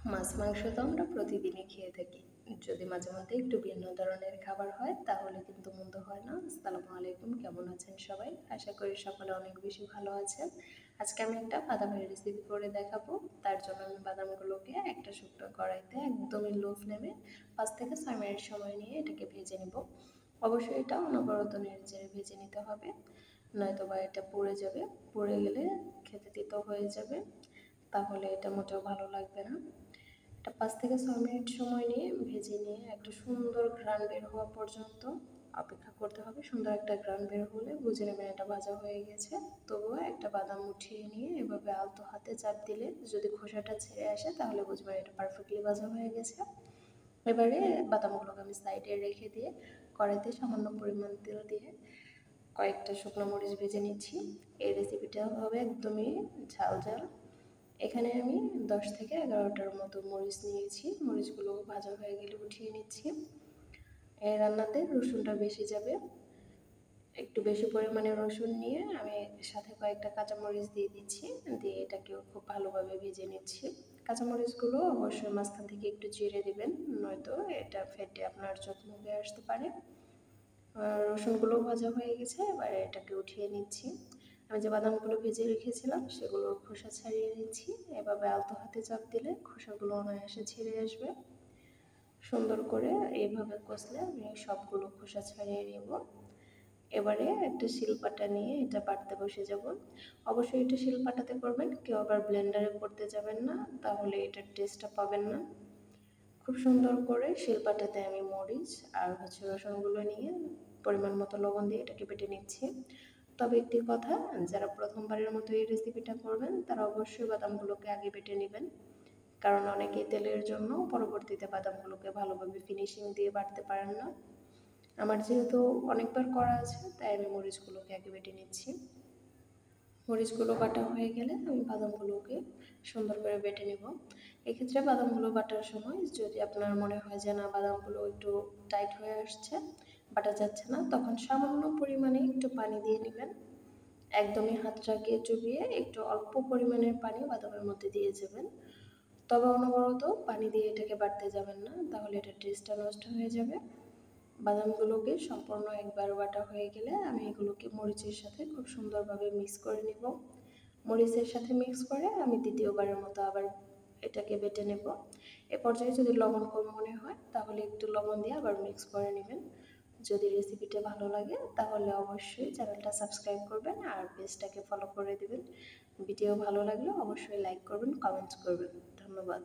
মাছ মাংস তো আমরা প্রতিদিনই খেয়ে থাকি। যদি মাঝে মধ্যে একটু ভিন্ন ধরনের খাবার হয় তাহলে কিন্তু মন্দ হয় না। আসসালামু আলাইকুম, কেমন আছেন সবাই? আশা করি সকলে অনেক বেশি ভালো আছেন। আজকে আমি একটা বাদামের রেসিপি করে দেখাবো। তার জন্য আমি বাদামগুলোকে একটা শুকনো কড়াইতে একদমই লো ফ্লেমে 5 থেকে 6 মিনিট সময় নিয়ে এটাকে ভেজে নিব। অবশ্যই এটা অনবরত নেড়েচেড়ে ভেজে নিতে হবে, নয়তো বা এটা পুড়ে যাবে। পুড়ে গেলে খেতে তিতো হয়ে যাবে, তাহলে এটা মোটেও ভালো লাগবে না। এটা 5 থেকে 6 মিনিট সময় নিয়ে ভেজে নিয়ে একটা সুন্দর ঘ্রাণ বের হওয়া পর্যন্ত অপেক্ষা করতে হবে। সুন্দর একটা ঘ্রাণ বের হলে বুঝে নেবেন এটা ভাজা হয়ে গেছে। তবুও একটা বাদাম উঠিয়ে নিয়ে এভাবে আলতো হাতে চাপ দিলে যদি খোসাটা ছেড়ে আসে তাহলে বুঝবেন এটা পারফেক্টলি ভাজা হয়ে গেছে। এবারে বাদামগুলোকে আমি সাইডে রেখে দিয়ে কড়াইতে সামান্য পরিমাণ তেল দিয়ে কয়েকটা শুকনো মরিচ ভেজে নিচ্ছি। এই রেসিপিটা হবে একদমই ঝাল ঝাল। এখানে আমি 10 থেকে 11টার মতো মরিচ নিয়েছি। মরিচগুলো ভাজা হয়ে গেলে উঠিয়ে নিচ্ছি। এই রান্নাতে রসুনটা বেশি যাবে, একটু বেশি পরিমাণে রসুন নিয়ে আমি সাথে কয়েকটা কাঁচামরিচ দিয়ে দিচ্ছি। দিয়ে এটাকেও খুব ভালোভাবে ভেজে নিচ্ছি। কাঁচামরিচগুলো অবশ্যই মাঝখান থেকে একটু চিড়ে দিবেন, নয়তো এটা ফেটে আপনার চোখ মুখে আসতে পারে। রসুনগুলো ভাজা হয়ে গেছে, এবার এটাকে উঠিয়ে নিচ্ছি। আমি যে বাদামগুলো ভেজে রেখেছিলাম সেগুলোর খোসা ছাড়িয়ে নিচ্ছি। এভাবে আলতো হাতে চাপ দিলে খোসাগুলো অনায়াসে ছেড়ে আসবে। সুন্দর করে এইভাবে কষলে আমি সবগুলো খোসা ছাড়িয়ে নেব। এবারে একটা শিলপাটা নিয়ে এটা বাটতে বসে যাব। অবশ্যই এটা শিলপাটাতে করবেন, কেউ আবার ব্লেন্ডারে করতে যাবেন না, তাহলে এটার টেস্টটা পাবেন না। খুব সুন্দর করে শিলপাটাতে আমি মরিচ আর রসুনগুলো নিয়ে পরিমাণ মতো লবণ দিয়ে এটাকে বেটে নিচ্ছি। তবে একটি কথা, যারা প্রথমবারের মতো এই রেসিপিটা করবেন তারা অবশ্যই বাদামগুলোকে আগে বেটে নেবেন, কারণ অনেকেই তেলের জন্য পরবর্তীতে বাদামগুলোকে ভালোভাবে ফিনিশিং দিয়ে বাটতে পারেন না। আমার যেহেতু অনেকবার করা আছে তাই আমি মরিচগুলোকে আগে বেটে নিচ্ছি। মরিচগুলো বাটা হয়ে গেলে আমি বাদামগুলোকে সুন্দর করে বেটে নেব। এক্ষেত্রে বাদামগুলো বাটার সময় যদি আপনার মনে হয় যে না বাদামগুলো একটু টাইট হয়ে আসছে, বাটা যাচ্ছে না, তখন সামান্য পরিমাণে একটু পানি দিয়ে নেবেন। একদমই হাতটাকে চুবিয়ে একটু অল্প পরিমাণের পানি বাদামের মধ্যে দিয়ে যাবেন। তবে অনবরত পানি দিয়ে এটাকে বাটতে যাবেন না, তাহলে এটার টেস্টটা নষ্ট হয়ে যাবে। বাদামগুলোকে সম্পূর্ণ একবার বাটা হয়ে গেলে আমি এগুলোকে মরিচের সাথে খুব সুন্দরভাবে মিক্স করে নেব। মরিচের সাথে মিক্স করে আমি দ্বিতীয়বারের মতো আবার এটাকে বেটে নেব। এ পর্যায়ে যদি লবণ কম মনে হয় তাহলে একটু লবণ দিয়ে আবার মিক্স করে নেবেন। যদি রেসিপিটা ভালো লাগে তাহলে অবশ্যই চ্যানেলটা সাবস্ক্রাইব করবেন আর পেজটাকে ফলো করে দেবেন। ভিডিও ভালো লাগলে অবশ্যই লাইক করবেন, কমেন্টস করবেন। ধন্যবাদ।